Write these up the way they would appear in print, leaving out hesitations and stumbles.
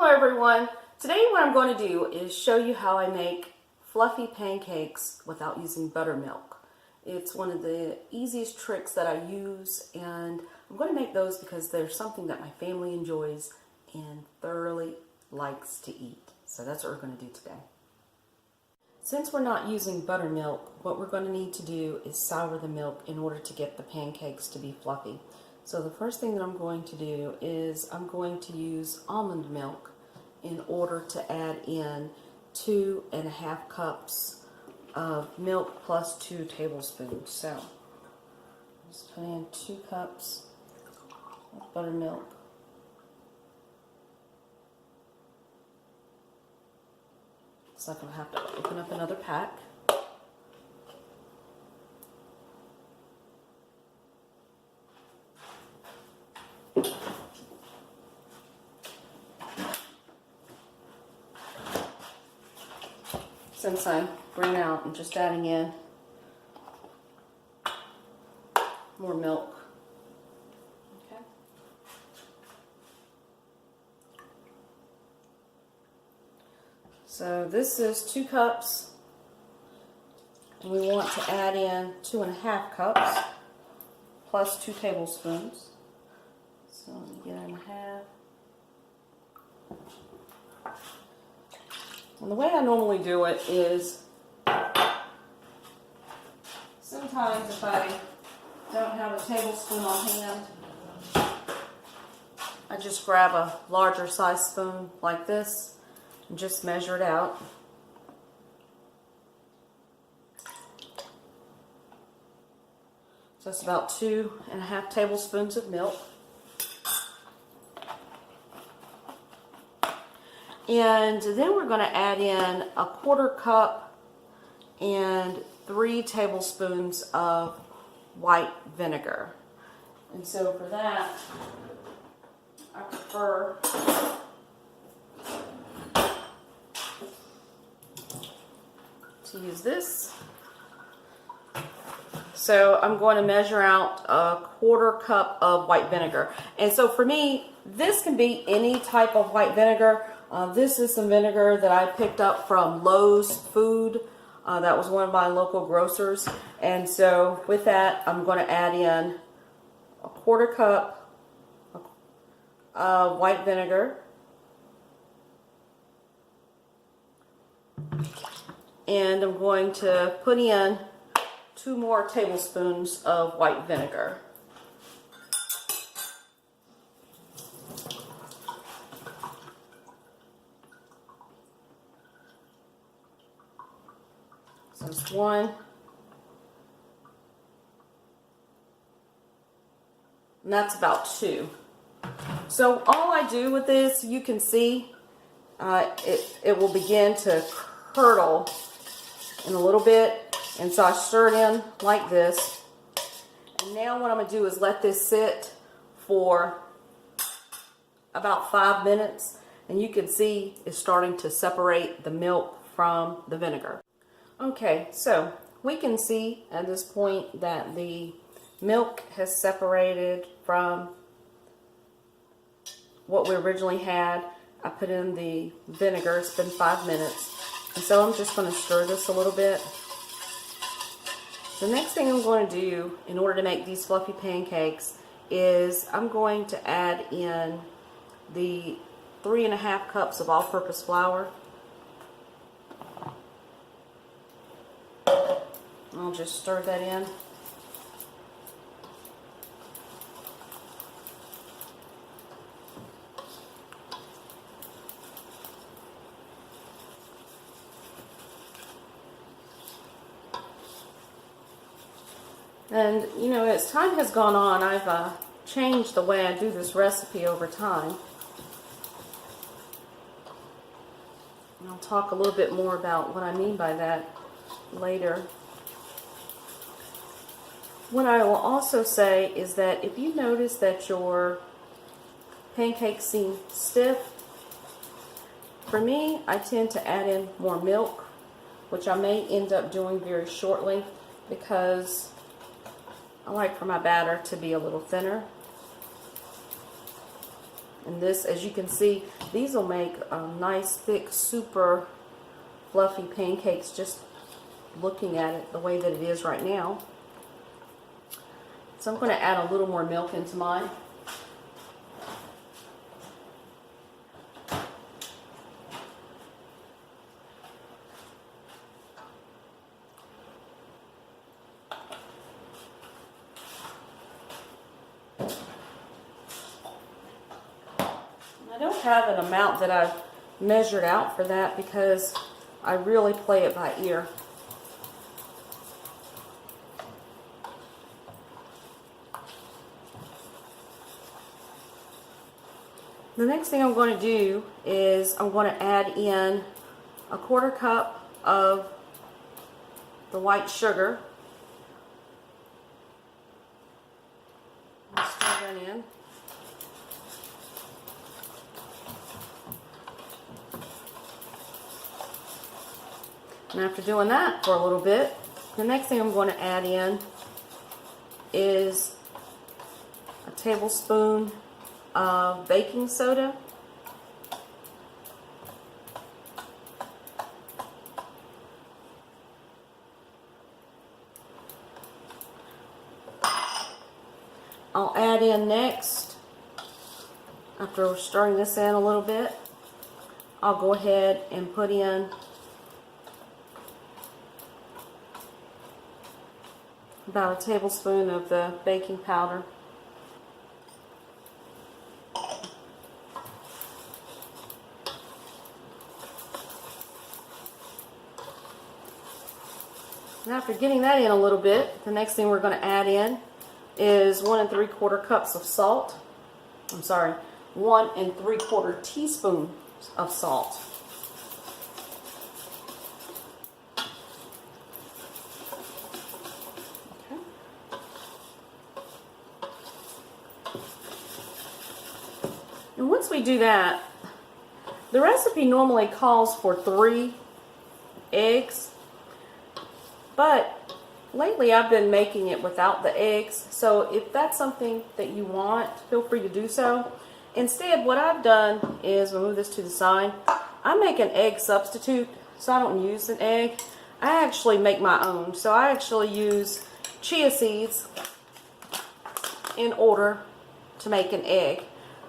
Hello everyone. Today what I'm going to do is show you how I make fluffy pancakes without using buttermilk. It's one of the easiest tricks that I use, and I'm going to make those because they're something that my family enjoys and thoroughly likes to eat. So that's what we're going to do today. Since we're not using buttermilk, what we're going to need to do is sour the milk in order to get the pancakes to be fluffy. So the first thing that I'm going to do is I'm going to use almond milk in order to add in 2.5 cups of milk plus 2 tablespoons. So just put in 2 cups of buttermilk. So I'm going to have to open up another pack. Since I'm ran out, I'm just adding in more milk. Okay. So this is 2 cups, and we want to add in 2.5 cups plus 2 tablespoons. So let me get it in half. And the way I normally do it is, sometimes if I don't have a tablespoon on hand, I just grab a larger size spoon like this and just measure it out. So that's about 2.5 tablespoons of milk. And then we're going to add in 1/4 cup and 3 tablespoons of white vinegar. And so for that, I prefer to use this. So I'm going to measure out 1/4 cup of white vinegar. And so for me, this can be any type of white vinegar. This is some vinegar that I picked up from Lowe's Food. That was one of my local grocers. And so with that, I'm going to add in 1/4 cup of white vinegar. And I'm going to put in 2 more tablespoons of white vinegar. So it's 1. And that's about 2. So all I do with this, you can see, it will begin to curdle in a little bit. And so I stir it in like this. And now what I'm going to do is let this sit for about 5 minutes. And you can see it's starting to separate the milk from the vinegar. Okay, so we can see at this point that the milk has separated from what we originally had. I put in the vinegar. It's been 5 minutes. And so I'm just going to stir this a little bit. The next thing I'm going to do in order to make these fluffy pancakes is I'm going to add in the 3.5 cups of all-purpose flour. I'll just stir that in. And you know, as time has gone on, I've changed the way I do this recipe over time. And I'll talk a little bit more about what I mean by that later. What I will also say is that if you notice that your pancakes seem stiff, for me, I tend to add in more milk, which I may end up doing very shortly because I like for my batter to be a little thinner. And this, as you can see, these will make nice, thick, super fluffy pancakes just looking at it the way that it is right now. So I'm going to add a little more milk into mine. I don't have an amount that I've measured out for that because I really play it by ear. The next thing I'm going to do is I'm going to add in a 1/4 cup of the white sugar. Stir that in. And after doing that for a little bit, the next thing I'm going to add in is a tablespoon of baking soda. I'll add in next, after stirring this in a little bit, I'll go ahead and put in about a tablespoon of the baking powder. And after getting that in a little bit, the next thing we're going to add in is 1 3/4 cups of salt. I'm sorry, 1 3/4 teaspoons of salt. Okay. And once we do that, the recipe normally calls for 3 eggs, but lately I've been making it without the eggs, so if that's something that you want, feel free to do so. Instead, what I've done is, we'll move this to the side, I make an egg substitute, so I don't use an egg. I actually make my own, so I actually use chia seeds in order to make an egg.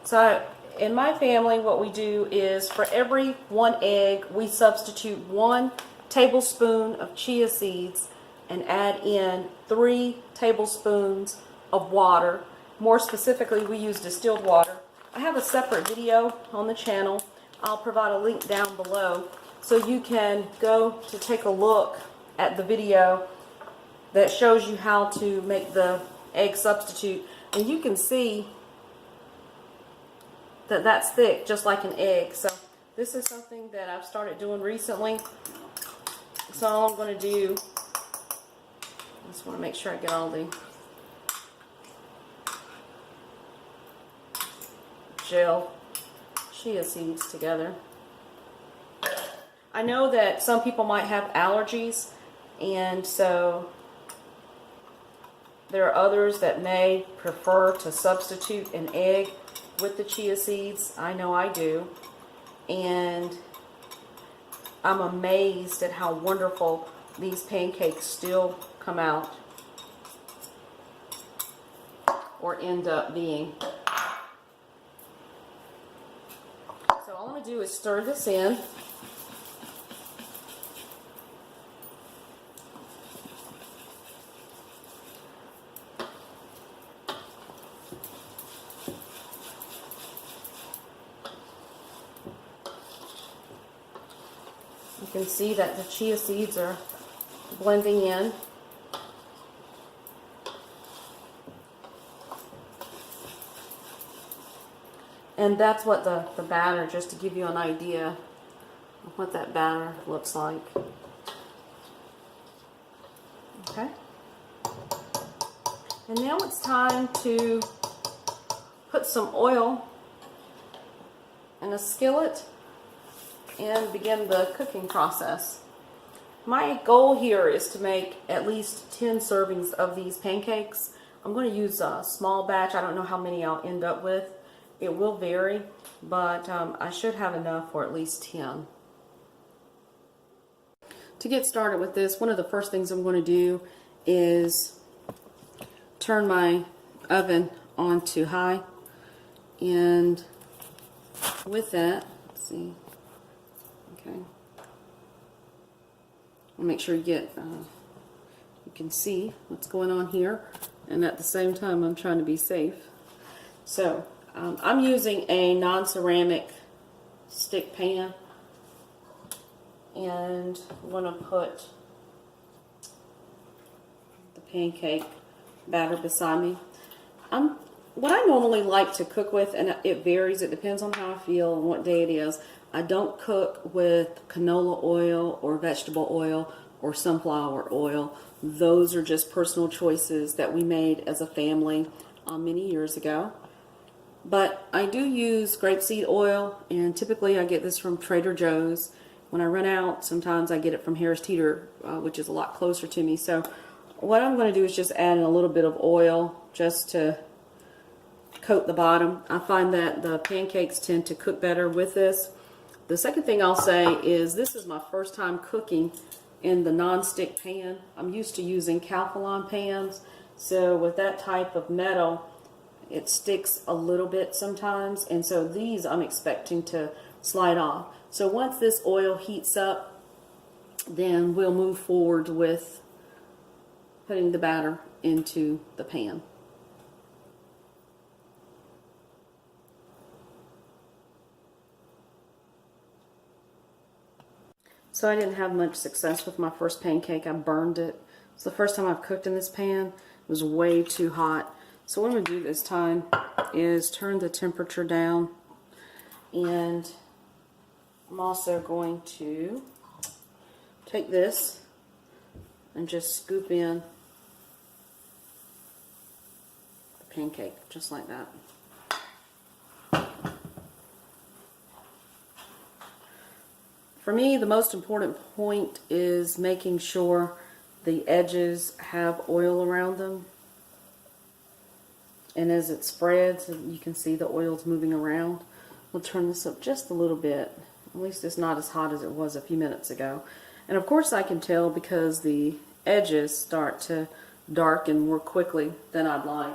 So in my family, what we do is for every 1 egg, we substitute 1 tablespoon of chia seeds and add in 3 tablespoons of water. More specifically, we use distilled water. I have a separate video on the channel. I'll provide a link down below so you can go to take a look at the video that shows you how to make the egg substitute. And you can see that that's thick, just like an egg. So this is something that I've started doing recently. So all I'm going to do, I just want to make sure I get all the gel chia seeds together. I know that some people might have allergies, and so there are others that may prefer to substitute an egg with the chia seeds. I know I do, and I'm amazed at how wonderful these pancakes still come out or end up being. So all I'm going to do is stir this in. You can see that the chia seeds are blending in. And that's what the batter, just to give you an idea of what that batter looks like. Okay. And now it's time to put some oil in a skillet and begin the cooking process. My goal here is to make at least 10 servings of these pancakes. I'm going to use a small batch. I don't know how many I'll end up with. It will vary, but I should have enough for at least 10. To get started with this, one of the first things I'm going to do is turn my oven on to high, and with that, let's see, okay, I'll make sure you get, you can see what's going on here, and at the same time I'm trying to be safe. So I'm using a non-ceramic stick pan, and I'm going to put the pancake batter beside me. What I normally like to cook with, and it varies, it depends on how I feel and what day it is, I don't cook with canola oil or vegetable oil or sunflower oil. Those are just personal choices that we made as a family many years ago. But I do use grapeseed oil, and typically I get this from Trader Joe's. When I run out, sometimes I get it from Harris Teeter, which is a lot closer to me. So what I'm going to do is just add in a little bit of oil just to coat the bottom. I find that the pancakes tend to cook better with this. The second thing I'll say is this is my first time cooking in the non-stick pan. I'm used to using Calphalon pans, so with that type of metal it sticks a little bit sometimes, and so these I'm expecting to slide off. So once this oil heats up, then we'll move forward with putting the batter into the pan. So I didn't have much success with my first pancake. I burned it. It's the first time I've cooked in this pan. It was way too hot. So what I'm going to do this time is turn the temperature down, and I'm also going to take this and just scoop in the pancake just like that. For me, the most important point is making sure the edges have oil around them. And as it spreads, you can see the oil's moving around. We'll turn this up just a little bit. At least it's not as hot as it was a few minutes ago. And of course I can tell because the edges start to darken more quickly than I'd like.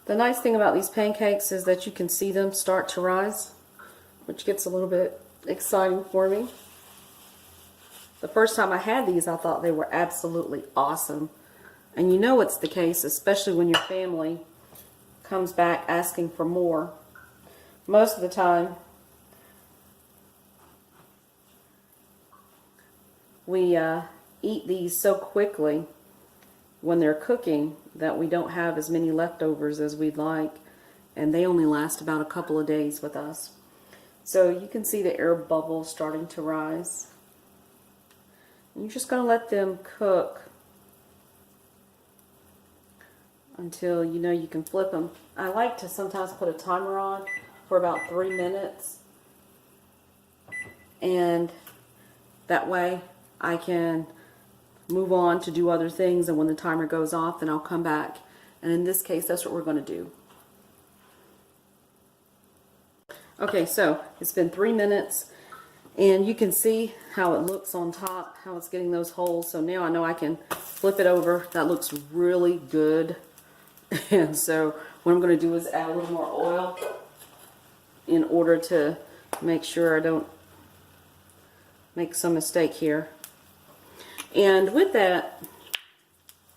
The nice thing about these pancakes is that you can see them start to rise, which gets a little bit exciting for me. The first time I had these, I thought they were absolutely awesome. And you know it's the case, especially when your family comes back asking for more. Most of the time, we eat these so quickly when they're cooking that we don't have as many leftovers as we'd like, and they only last about a couple of days with us. So you can see the air bubbles starting to rise. You're just going to let them cook until you know you can flip them. I like to sometimes put a timer on for about 3 minutes, and that way I can move on to do other things, and when the timer goes off, then I'll come back. And in this case, that's what we're going to do. Okay, so it's been 3 minutes, and you can see how it looks on top, how it's getting those holes. So now I know I can flip it over. That looks really good. And so what I'm going to do is add a little more oil in order to make sure I don't make some mistake here. And with that,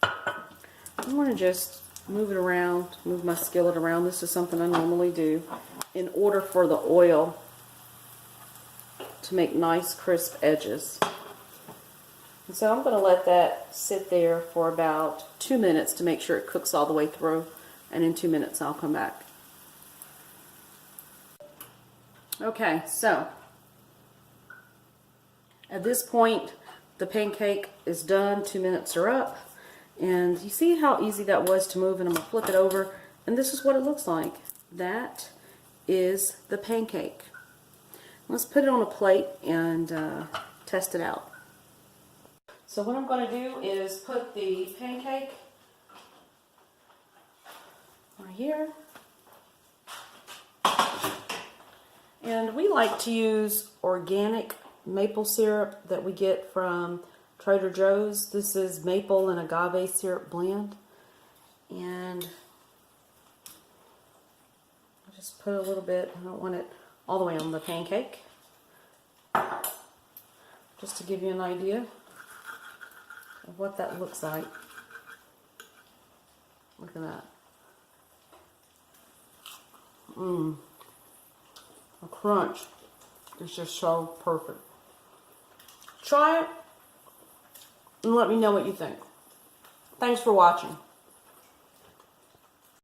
I'm going to just move it around, move my skillet around. This is something I normally do in order for the oil to make nice crisp edges. And so I'm going to let that sit there for about 2 minutes to make sure it cooks all the way through, and in 2 minutes I'll come back. Okay, so at this point the pancake is done. 2 minutes are up, and you see how easy that was to move, and I'm going to flip it over, and this is what it looks like. that is the pancake. Let's put it on a plate and test it out. So what I'm going to do is put the pancake right here. And we like to use organic maple syrup that we get from Trader Joe's. This is maple and agave syrup blend. And I just put a little bit, I don't want it all the way on the pancake. Just to give you an idea of what that looks like. Look at that. The crunch is just so perfect. Try it and let me know what you think. Thanks for watching.